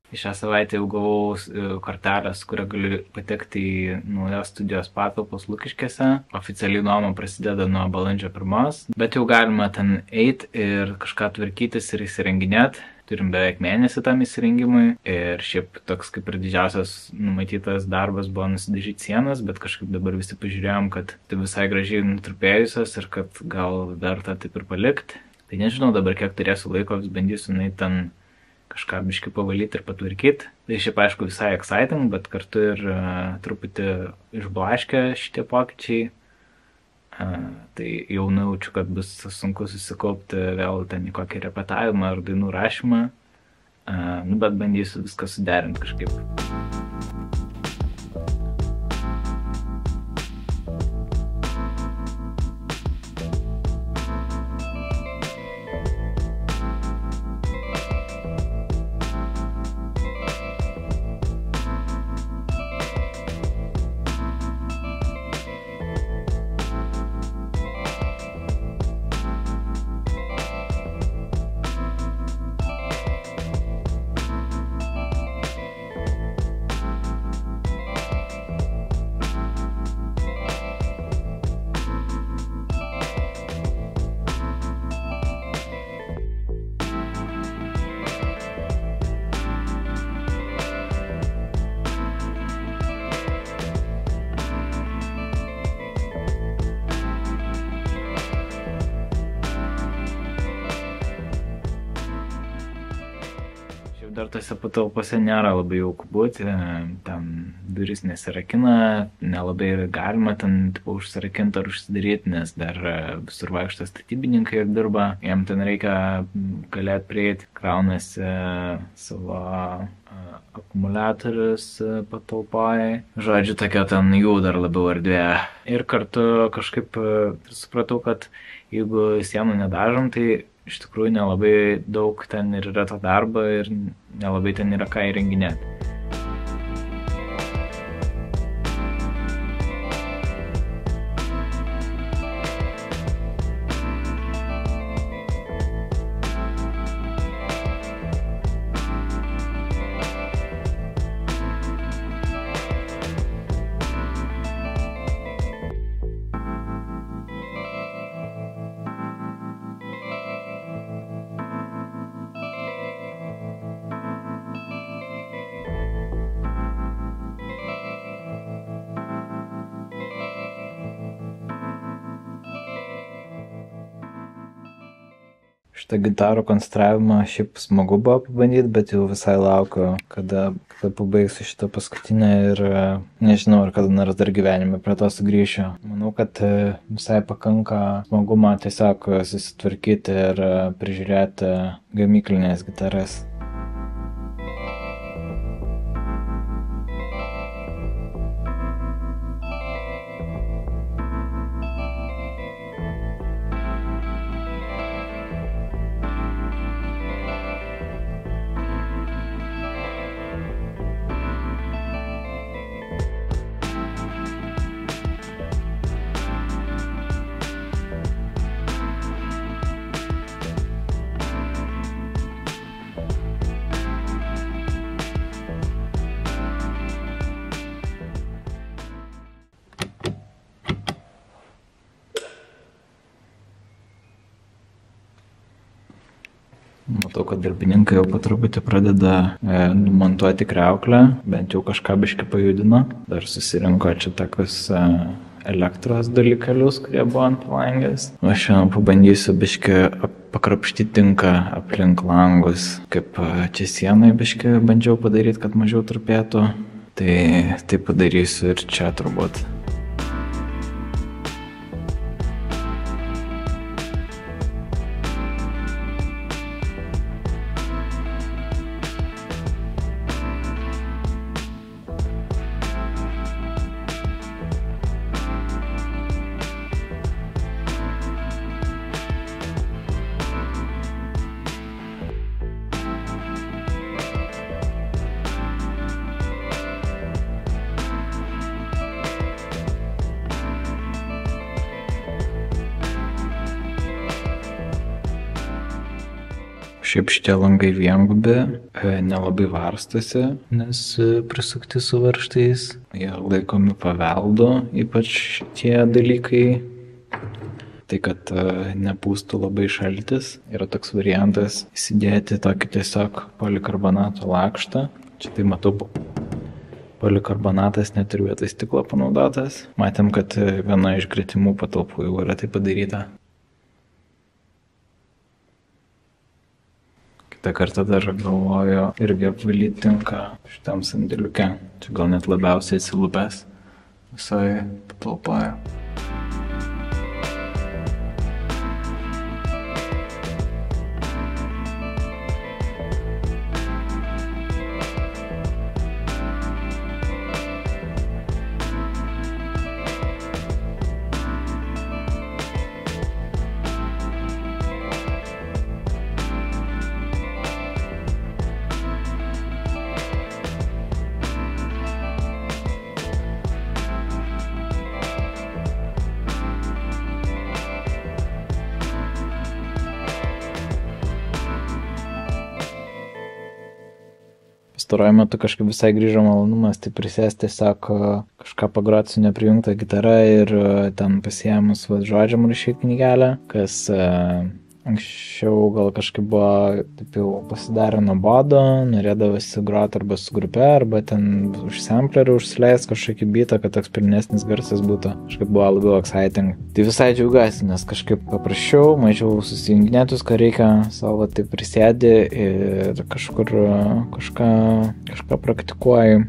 Šią savaitę jau gavau kortelę, su kuria galiu patekti į naujas studijos patalpos Lukiškėse. Oficialiai nuoma prasideda nuo balandžio 1, bet jau galima ten eiti ir kažką tvarkytis ir įsirenginėti. Turim beveik mėnesį tam įsirengimui ir šiaip toks kaip ir didžiausias numatytas darbas buvo nusidažyti sienas, bet kažkaip dabar visi pažiūrėjom, kad tai visai gražiai nutrupėjusios ir kad gal verta taip ir palikti. Tai nežinau dabar, kiek turėsiu laiko, vis bandysiu ten kažką biškai pavalyti ir patvarkyti. Tai šiaip aišku visai exciting, bet kartu ir truputį išblaškę šitie pokyčiai. Tai jau nujaučiu, kad bus sunku susikaupti vėl ten į kokį repetavimą ar dainų rašymą. Bet bandysiu viską suderinti kažkaip. Dar tose patalpose nėra labai jauku būti, ten duris nesirakina, nelabai galima ten užsirakinti ar užsidaryti, nes dar visur vaikšto statybininkai ir dirba, jiem ten reikia galėti prieiti, kraunasi savo akumuliatorius patalpoje. Žodžiu, tokia ten jų dar labiau erdvė. Ir kartu kažkaip supratau, kad jeigu sienų nedažom, tai iš tikrųjų nelabai daug ten ir yra to darbo ir nelabai ten yra ką įrenginėti. Šitą gitarų konstravimą šiaip smagu buvo pabandyti, bet jau visai laukiu, kada pabaigsiu šitą paskutinę ir nežinau, ar kada nors dar gyvenime prie to sugrįšiu. Manau, kad visai pakanka smagumo tiesiog susitvarkyti ir prižiūrėti gamyklinės gitaras. Matau, kad darbininkai jau po truputį pradeda montuoti kriauklę, bent jau kažką biškį pajudino. Dar susirinko čia tokius elektros dalykelius, kurie buvo ant palangės. O šiandien pabandysiu biškį pakrapštyti tinką aplink langus, kaip čia sienai biškį bandžiau padaryti, kad mažiau trupėtų. Tai padarysiu ir čia turbūt. Šiaip šitie langai viengubi, nelabai varstosi, nes prisukti su varžtais. Jie laikomi paveldu, ypač tie dalykai. Tai, kad nepūstų labai šaltis, yra toks variantas įsidėti tokį tiesiog polikarbonato lakštą. Čia tai matau, polikarbonatas net ir vietoj stiklo panaudotas. Matėm, kad viena iš gretimų patalpų jau yra tai padaryta. Kitą kartą dar galvoju irgi apvalyti tinka šitam sandėliuke. Čia gal net labiausiai atsilupęs visoje patalpoje. Pastaruoju metu kažkaip visai grįžo malonumas, tai prisėsti tiesiog kažką pagroti su neprijungta gitara ir ten pasiėmus žodžiam rašyti knygelę, kas anksčiau gal kažkaip buvo taip jau pasidarė nuobodu, norėdavosi groti arba su grupe, arba ten už samplerį užsileis kažkokį bitą, kad toks pilnesnis garsas būtų. Kažkaip buvo labiau exciting. Tai visai džiaugiuosi, nes kažkaip paprasčiau, mažiau susijunginėtus, ką reikia, savo taip prisėdi ir kažkur kažką praktikuoji.